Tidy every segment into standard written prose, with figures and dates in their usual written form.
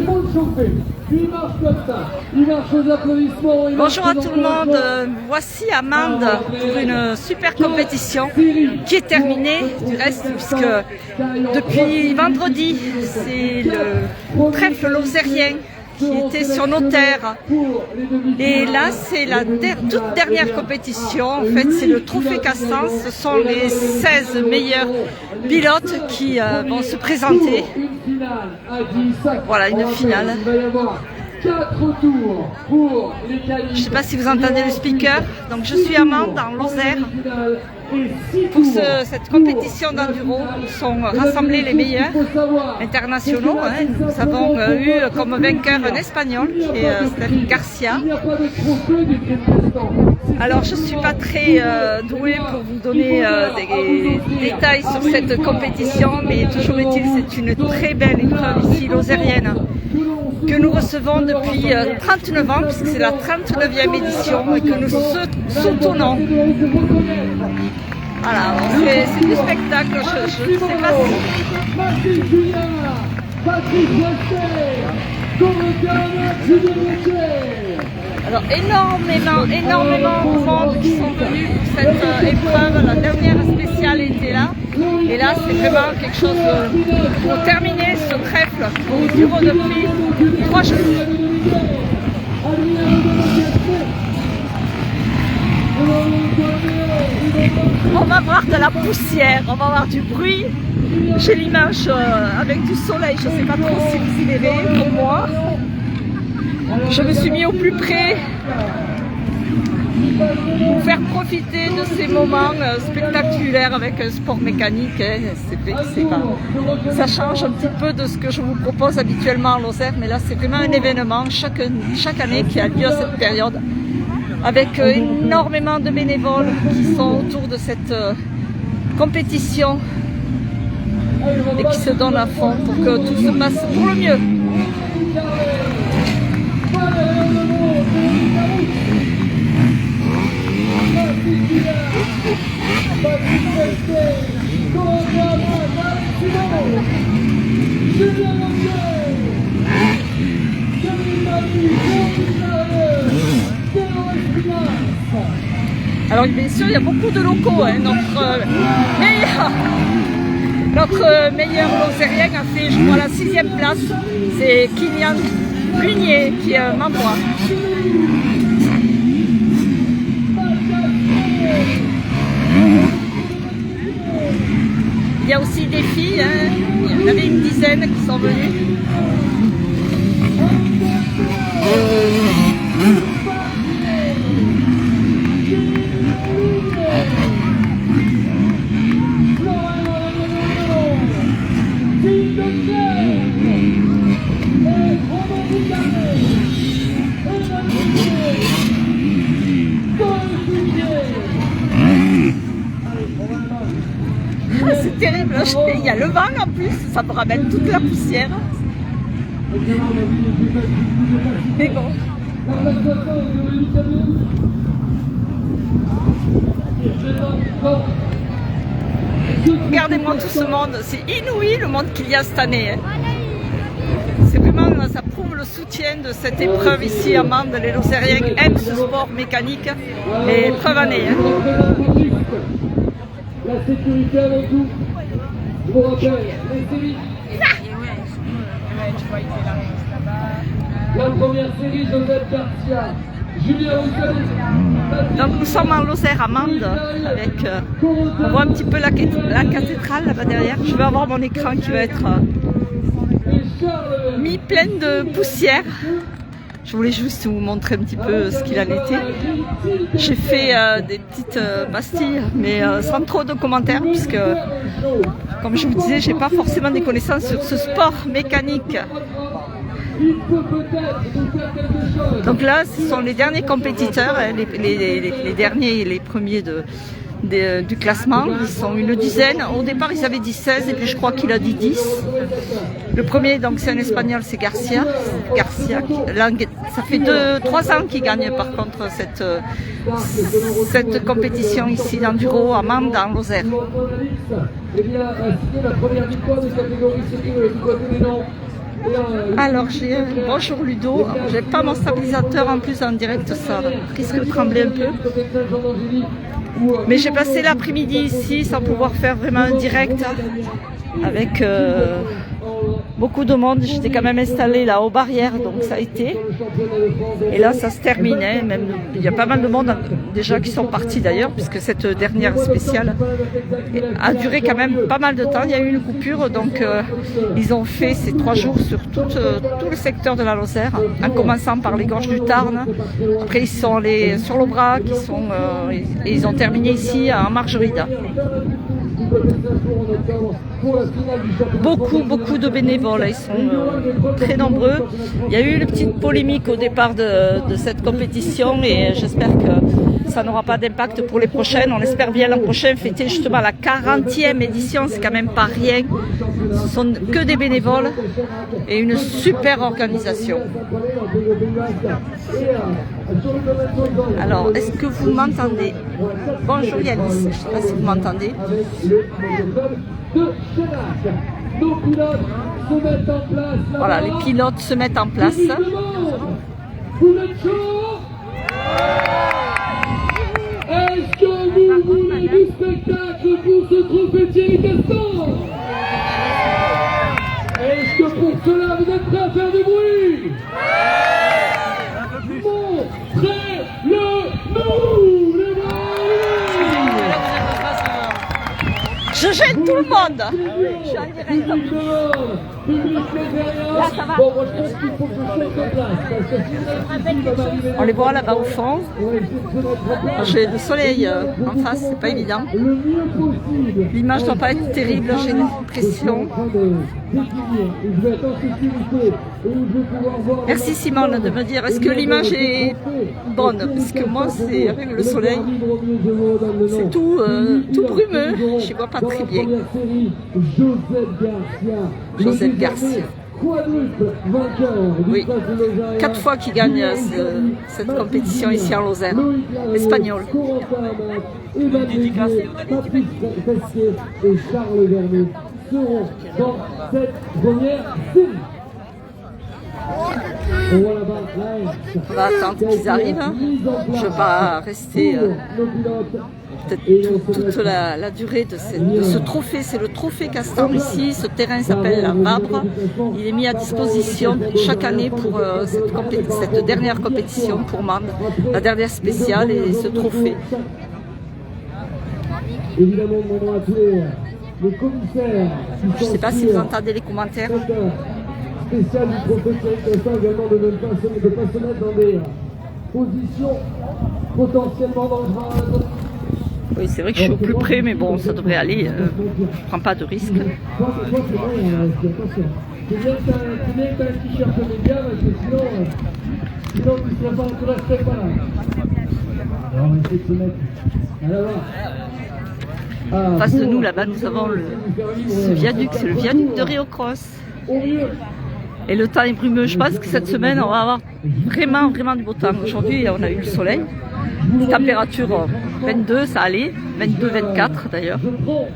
faut le chauffer. Il marche comme ça. Il marche aux applaudissements. Bonjour à tout le monde. Voici Amande pour une super compétition qui est terminée du reste puisque depuis vendredi c'est le trèfle lozérien qui était sur nos terres. Et là, c'est la toute dernière compétition. En fait, c'est le trophée Castan. Ce sont les 16 meilleurs pilotes qui vont se présenter. Voilà, une finale. Je ne sais pas si vous entendez le speaker. Donc, je suis Amande en Lozère. Pour cette compétition d'enduro, sont rassemblés les meilleurs internationaux. Hein. Nous avons eu comme vainqueur un Espagnol qui est Stephen Garcia. Alors je ne suis pas très douée pour vous donner des détails sur cette compétition, mais toujours est-il c'est une très belle épreuve ici lozérienne que nous recevons depuis 39 ans, puisque c'est la 39e édition et que nous soutenons. Voilà, c'est du spectacle, je ne sais pas si... Alors énormément de monde qui sont venus pour cette épreuve, la dernière spéciale était là. Et là c'est vraiment quelque chose pour terminer ce trèfle au bureau de prix 3 jours. On va voir de la poussière, on va voir du bruit. J'ai l'image avec du soleil, je ne sais pas trop si vous y verrez pour moi. Je me suis mis au plus près pour faire profiter de ces moments spectaculaires avec un sport mécanique. C'est vrai que ça change un petit peu de ce que je vous propose habituellement en Lozère, mais là c'est vraiment un événement chaque année qui a lieu à cette période, avec énormément de bénévoles qui sont autour de cette compétition et qui se donnent à fond pour que tout se passe pour le mieux. Alors bien sûr il y a beaucoup de locaux, hein. Notre meilleur lozérien a fait je crois la 6e place, c'est Kylian Lunier qui est un membre. Il y a aussi des filles, hein. Il y en avait une dizaine qui sont venues. C'est terrible, il y a le vent en plus, ça me ramène toute la poussière. Mais bon. Regardez-moi tout ce monde, c'est inouï le monde qu'il y a cette année. Hein. C'est vraiment, ça prouve le soutien de cette épreuve ici à Mende. Les Lozériens aiment ce sport mécanique et preuve année. Hein. La sécurité avec vous. Je vous rappelle, la première série, Joseph Garcia, Julien Roussel. Donc nous sommes en Lozère à Mende avec, on voit un petit peu la cathédrale là-bas derrière. Je vais avoir mon écran qui va être mis plein de poussière. Je voulais juste vous montrer un petit peu ce qu'il en était. J'ai fait des petites pastilles, mais sans trop de commentaires, puisque, comme je vous disais, j'ai pas forcément des connaissances sur ce sport mécanique. Donc là, ce sont les derniers compétiteurs, les derniers et les premiers du classement. Ils sont une dizaine. Au départ, ils avaient dit 16 et puis je crois qu'il a dit 10. Le premier, donc c'est un Espagnol, c'est Garcia. Ça fait 3 ans qu'il gagne par contre cette compétition ici d'enduro à Mende en Eh bien, c'était la première victoire de catégorie du côté des noms. Alors, bonjour Ludo, j'ai pas mon stabilisateur en plus en direct, ça risque de trembler un peu. Mais j'ai passé l'après-midi ici sans pouvoir faire vraiment un direct avec beaucoup de monde. J'étais quand même installée là aux barrières, donc ça a été. Et là, ça se terminait. Même, il y a pas mal de monde déjà qui sont partis d'ailleurs, puisque cette dernière spéciale a duré quand même pas mal de temps. Il y a eu une coupure, donc ils ont fait ces 3 jours sur tout le secteur de la Lozère, en commençant par les gorges du Tarn. Après, ils sont allés sur l'Aubrac, et ils ont terminé ici à Margerida. Beaucoup de bénévoles, ils sont très nombreux. Il y a eu une petite polémique au départ de cette compétition et j'espère que ça n'aura pas d'impact pour les prochaines. On espère bien l'an prochain fêter justement la 40e édition, c'est quand même pas rien. Ce sont que des bénévoles et une super organisation. Alors, est-ce que vous m'entendez? Bonjour Yanis, je ne sais pas si vous m'entendez. Voilà, les pilotes se mettent en place. Vous êtes chaud? Est-ce que vous voulez du spectacle pour ce trophée Thierry Castan? Est-ce que pour cela vous êtes prêts à faire du bruit? Montrez-le-nous, les gars! Je gêne tout le monde. Je suis en direct. Là, ça va. On les voit là-bas au fond. J'ai le soleil en face, c'est pas évident. L'image ne doit pas être terrible, j'ai l'impression. Merci Simone de me dire, est-ce que l'image est bonne? Parce que moi, c'est avec le soleil, c'est tout brumeux, je ne vois pas très bien. Joseph Garcia. Oui, 4 fois qu'il gagne cette compétition ici en Lozère, espagnol. Et Charles Vernet seront dans cette première série. On va attendre qu'ils arrivent. Je ne vais pas rester peut-être toute la durée de ce trophée. C'est le trophée Castan ici. Ce terrain s'appelle la Vabre. Il est mis à disposition chaque année pour cette dernière compétition pour Mende, la dernière spéciale et ce trophée. Évidemment, demandons à tous les commissaires. Je ne sais pas si vous entendez les commentaires. Spécial du trophée Castan également de ne pas se mettre dans des positions potentiellement dangereuses. Oui, c'est vrai que je suis au plus près, mais bon, ça devrait aller. Je ne prends pas de risque. C'est bien que tu aies un t-shirt média, parce que sinon tu ne serais pas là. Alors on va essayer de se mettre à l'avant. En face de nous, là-bas, nous avons ce viaduc, c'est le viaduc de Rio Cross. Et le temps est brumeux. Je pense que cette semaine, on va avoir vraiment du beau temps. Aujourd'hui, on a eu le soleil. Température 22, ça allait. 22, 24 d'ailleurs. Je prends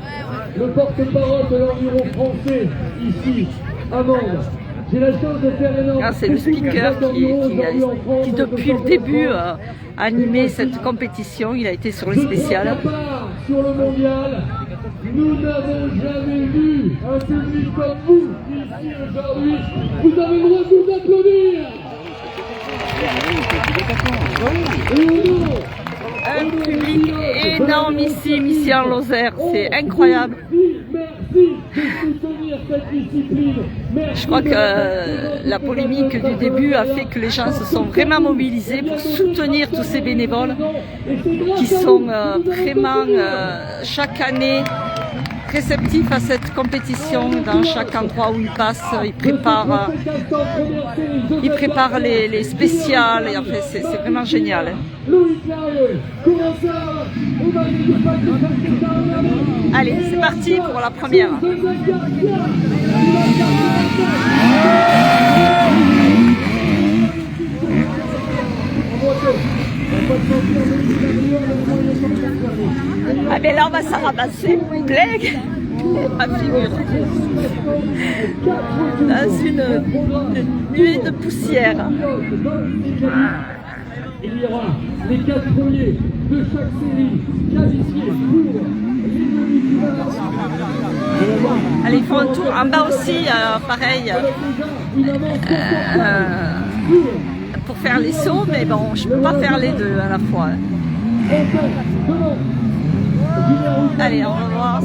le porte-parole de l'environ français ici, à Mende. J'ai la chance de faire énormément. C'est le speaker qui depuis le début a animé cette compétition. Il a été sur les spéciales. Sur le mondial, nous n'avons jamais vu un public comme vous ici aujourd'hui. Vous avez le droit de vous applaudir. Un public énormissime ici en Lozère, c'est incroyable. Je crois que la polémique du début a fait que les gens se sont vraiment mobilisés pour soutenir tous ces bénévoles qui sont vraiment chaque année réceptifs à cette compétition. Dans chaque endroit où ils passent, ils préparent les spéciales et en fait c'est vraiment génial. Allez, c'est parti pour la première. Ah ben là on va s'en ramasser, blague. à figure dans une nuée de poussière. Il y aura les 4 premiers de chaque série qualifiés pour les demi-finales. Allez, ils font un tour en bas aussi, pareil, pour faire les sauts, mais bon, je ne peux pas faire les deux à la fois. Allez, on va voir.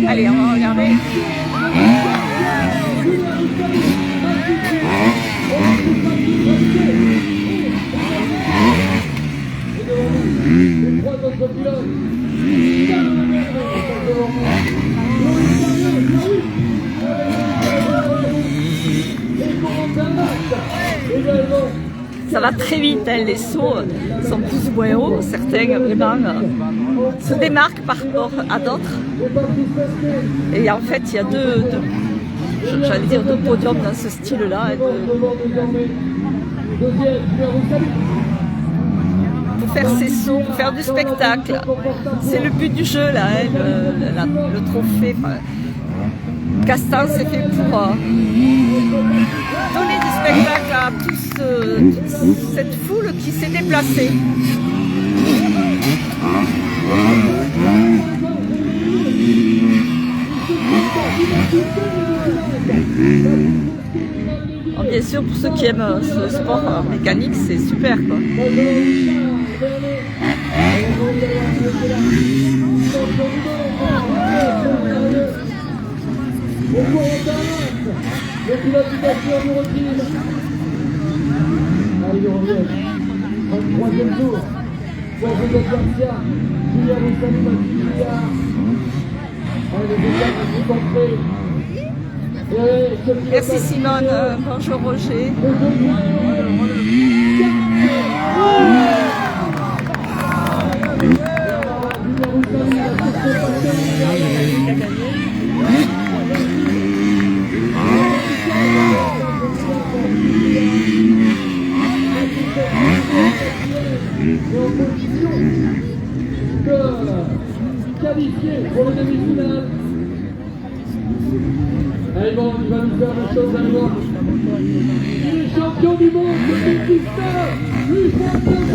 Allez, on va regarder. Les 3 autres pilotes. Ça va très vite, hein, les sauts sont plus ou moins hauts, certains vraiment se démarquent par rapport à d'autres. Et en fait, il y a j'allais dire deux podiums dans ce style-là. Pour faire ces sauts, pour faire du spectacle, c'est le but du jeu là, hein, le trophée. Castan c'est fait pour donner du spectacle à toute cette foule qui s'est déplacée. Bon, bien sûr, pour ceux qui aiment ce sport mécanique, c'est super quoi. Le pilote du voiture du recul. Allez, il revient. 33e tour. Pour Joseph Garcia. Julien Roussani, Mathieu Juliard. Allez, les dégâts sont concentrés. Merci Simone. Bonjour Roger. Qualifié pour le demi-finale. Allez bon, il va nous faire la chose à voir. Il est champion du monde, le Métisteur, lui champion de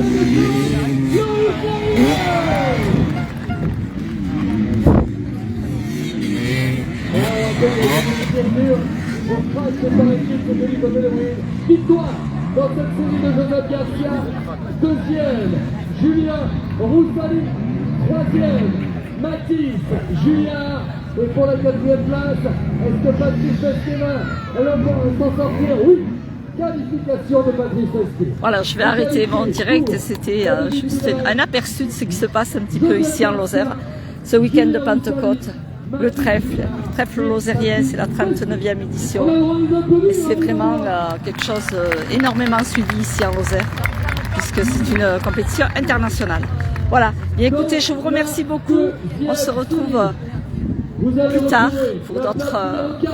victoire dans cette série de Joseph Garcia. Deuxième, Julien Roussani. Troisième, Mathis Juliard. Et pour la 4e place, est-ce que Patrice Fesquena va s'en sortir? Oui. Qualification de Patrice Fesquena. Voilà, je vais arrêter mon direct. C'était juste un aperçu de ce qui se passe un petit peu ici en Lozère. Ce week-end de Pentecôte, le trèfle lozérien, c'est la 39e édition. Et c'est vraiment quelque chose énormément suivi ici en Lozère, puisque c'est une compétition internationale. Voilà, bien écoutez, je vous remercie beaucoup. On se retrouve plus tard pour d'autres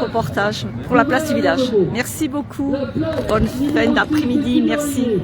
reportages pour la place du village. Merci beaucoup. Bonne fin d'après-midi. Merci.